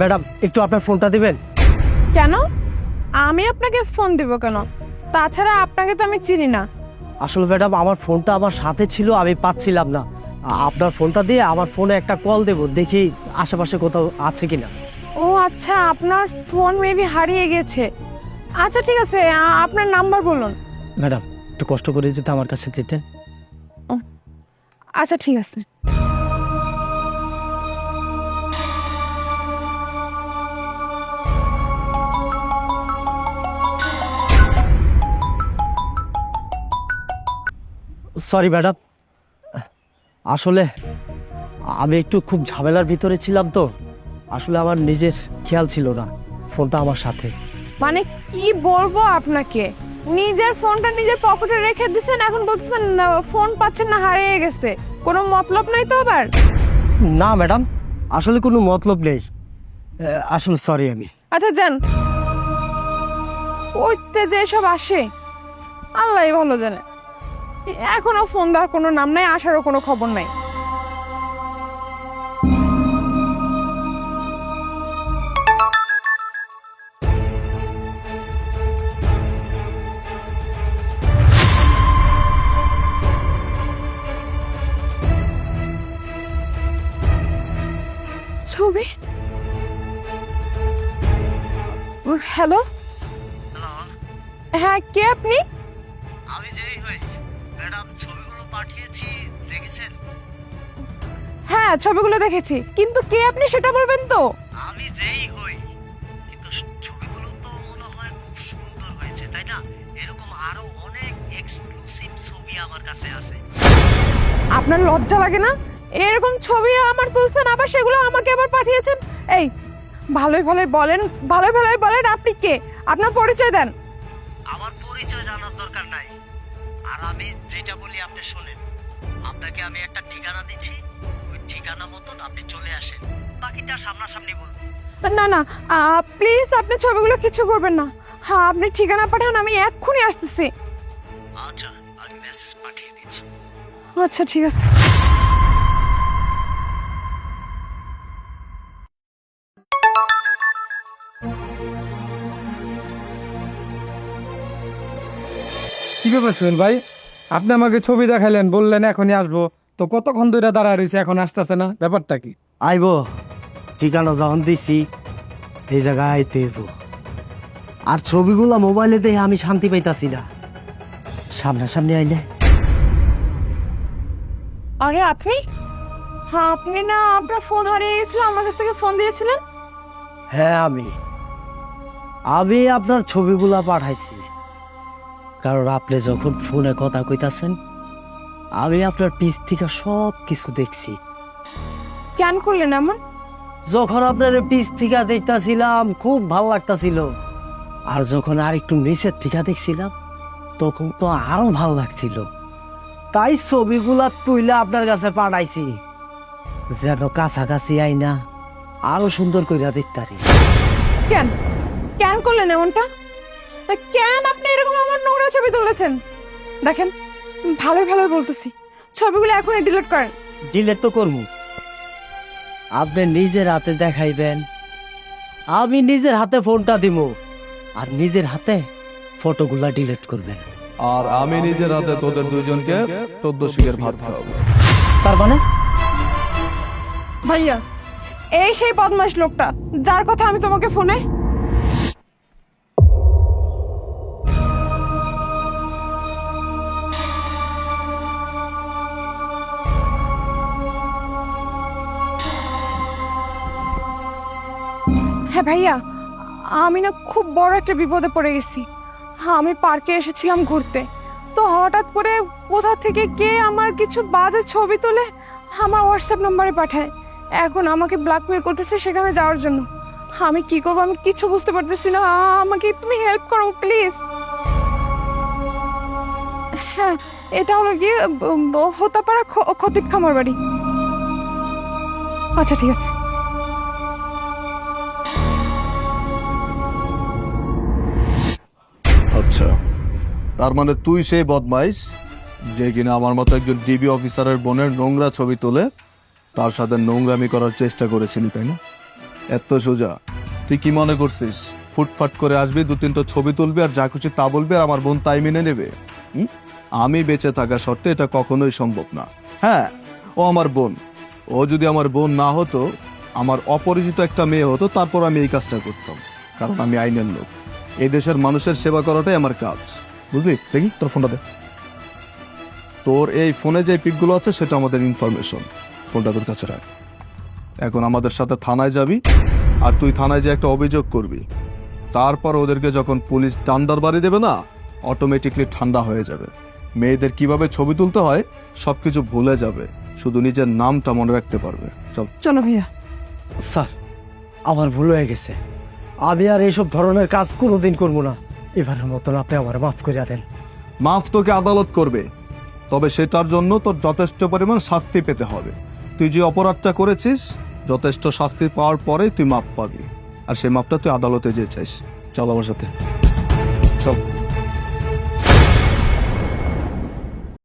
Madam একটু আপনার ফোনটা দিবেন। কেন? আমি আপনাকে ফোন দেব কেন? তাছাড়া আপনাকে তো আমি চিনি না। আসলে ম্যাডাম আমার ফোনটা আমার সাথে ছিল, আমি পাচ্ছিলাম না। আপনার ফোনটা দিয়ে আমার ফোনে একটা কল দেব, দেখি আশেপাশে কোথাও আছে কিনা। ও আচ্ছা, আপনার ফোন মেবি হারিয়ে গেছে। আচ্ছা ঠিক আছে, আপনার নাম্বার বলুন। ম্যাডাম একটু কষ্ট করে যদি আমার কাছে দিতেন। আচ্ছা ঠিক আছে। সরি ম্যাডাম, আসলে আমি একটু খুব ঝামেলার ভিতরে ছিলাম তো, আসলে আমার নিজের খেয়াল ছিল না ফোনটা আমার সাথে। মানে কি বলবো আপনাকে, নিজের ফোনটা নিজের পকেটে রেখে দিছেন, এখন বলতেছেন ফোন পাচ্ছেন না, হারিয়ে গেছে। কোনো মতলব নাই তো আবার? না ম্যাডাম, আসলে কোনো মতলব নেই, আসলে সরি আমি। আচ্ছা যান, ওইতে যে সব আসে আল্লাহ ভালো জানে। এখনো ফোন দেওয়ার কোনো নাম নাই, আসারও কোনো খবর নাই। ছবি? হ্যালো, হ্যাঁ কে আপনি? আমি যেই হই ম্যাডাম, ছবিগুলো পাঠিয়েছি, দেখেছেন? হ্যাঁ ছবিগুলো দেখেছি, কিন্তু কে আপনি সেটা বলবেন তো। আমি যেই হই, কিন্তু ছবিগুলো তো মনে হয় খুব সুন্দর হয়েছে, তাই না? এরকম আরো অনেক এক্সক্লুসিভ ছবি আমার কাছে আছে। আপনার লজ্জা লাগে না? এরকম ছবি আমার তুলছেন, আবার সেগুলো আমাকে আবার পাঠিয়েছেন। এই ভালোই ভালোই বলেন, ভালোই ভালোই বলেন আপনি কে, আপনার পরিচয় দেন। আমার পরিচয় জানার দরকার নাই, আর আমি যেটা বলি আপনি শোনেন। আপনাকে আমি একটা ঠিকানা দিচ্ছি, ওই ঠিকানা মতন আপনি চলে আসেন, বাকিটা সামনাসামনি বলবো। না না, প্লিজ আপনি ছবিগুলো কিছু করবেন না। হ্যাঁ আপনি ঠিকানা পাঠান, আমি এক্ষুনি আসতেছি। আচ্ছা, আমি মেসেজ পাঠিয়ে দিচ্ছি। আচ্ছা ঠিক আছে। কি ব্যাপার সোহেল ভাই, আপনি আমাকে ছবি দেখাইলেন, বললেন এখনই আসবো, তো কতক্ষণ ধরে দাঁড়ায় রয়েছে, এখন আসতেছে না, ব্যাপারটা কি? আইবো, ঠিকানা যখন দিছি এই জায়গায় আইতে হইবো। আর ছবিগুলো মোবাইলে দেখে আমি শান্তি পাইতাছি না, সামনাসামনি আইলে। আরে আপনি? হ্যাঁ আপনি না, আপনার ফোন হারিয়ে গেছিল, আমার কাছ থেকে ফোন দিয়েছিলেন। হ্যাঁ আমি আমি আপনার ছবিগুলা পাঠাইছি, কারণ আপনি যখন ফোনে কথা কইতাছেন আমি আপনার পিছ থেকে সব কিছু দেখছি। কেন করলেন এমন? যখন আপনার পিছ থেকে দেখতাছিলাম খুব ভালো লাগতাছিল, আর যখন আর একটু নিচের থেকে দেখছিলাম তখন তো আরো ভালো লাগছিল। তাই ছবিগুলা তুইলে আপনার কাছে পাঠাইছি, যেন কাছাকাছি আইনা আরো সুন্দর কইরা দেখতারি। কেন কেন করলেন এমনটা? কেন আপনি এরকম আমার নোংরা ছবি তুলেছেন? দেখেন, ভালোই ভালোই বলতেছি, ছবিগুলো এখনই ডিলিট করেন। ডিলেট তো করবো, আপনি নিজের হাতে দেখাইবেন, আমি নিজের হাতে ফোনটা দিব, আর নিজের হাতে ফটোগুলা ডিলিট করবেন। আর আমি নিজের হাতে তোদের দুইজনকে 14 শিকের ভাত খাওয়াবো। তার মানে ভাইয়া, এই সেই বদমাশ লোকটা যার কথা আমি তোমাকে ফোনে। হ্যাঁ ভাইয়া, আমি না খুব বড় একটা বিপদে পড়ে গেছি। হ্যাঁ আমি পার্কে এসেছিলাম ঘুরতে, তো হঠাৎ করে কোথা থেকে কে আমার কিছু বাজে ছবি তুলে আমার হোয়াটসঅ্যাপ নম্বরে পাঠায়। এখন আমাকে ব্ল্যাকমেল করতেছে সেখানে যাওয়ার জন্য। আমি কি করবো, আমি কিছু বুঝতে পারতেছি না। আমাকে তুমি হেল্প করো প্লিজ। হ্যাঁ এটা হলো গিয়ে হতাপাড়া খতিব খামার বাড়ি। আচ্ছা ঠিক আছে। আচ্ছা, তার মানে তুই সেই বদমাইশ যে কিনা আমার মতো একজন ডিবি অফিসারের বোনের নোংরা ছবি তুলে তার সাথে নোংরামি করার চেষ্টা করেছিলি, তাই না? এত সোজা? তুই কি মনে করছিস ফুটফাট করে আসবি, 2-3টা ছবি তুলবি আর যা খুশি তা বলবি আর আমার বোন তাই মেনে নেবে? আমি বেঁচে থাকা সত্ত্বে এটা কখনোই সম্ভব না। হ্যাঁ, ও আমার বোন। ও যদি আমার বোন না হতো, আমার অপরিচিত একটা মেয়ে হতো, তারপর আমি এই কাজটা করতাম, কারণ আমি আইনের লোক। এই দেশের মানুষের সেবা করাটাই আমার কাজ, বুঝলি? দেখি তোর ফোনটা দে। তোর এই ফোনে যে পিকগুলো আছে সেটা আমাদের ইনফরমেশন। ফোনটা তোর কাছে রাখ। এখন আমাদের সাথে থানায় যাবি, আর তুই থানায় যে একটা অভিযোগ করবি। তারপর ওদেরকে যখন পুলিশ ডান্ডার বাড়ি দেবে না, অটোমেটিকলি ঠান্ডা হয়ে যাবে। মেয়েদের কিভাবে ছবি তুলতে হয় সবকিছু ভুলে যাবে, শুধু নিজের নামটা মনে রাখতে পারবে। চল। চলো ভাইয়া। স্যার, আমার ভুল হয়ে গেছে। আমি আর এইসব ধরনের কাজ কোনোদিন করবো না। এবারের মতন আপনি আমার মাফ করে দেন। মাফ তোকে আদালত করবে, তবে সেটার জন্য তোর যথেষ্ট পরিমাণ শাস্তি পেতে হবে। তুই যে অপরাধটা করেছিস, যথেষ্ট শাস্তি পাওয়ার পরে তুই মাপ পাবি, আর সেই মাপটা তুই আদালতে যে চাইস। চল আমার সাথে, চল।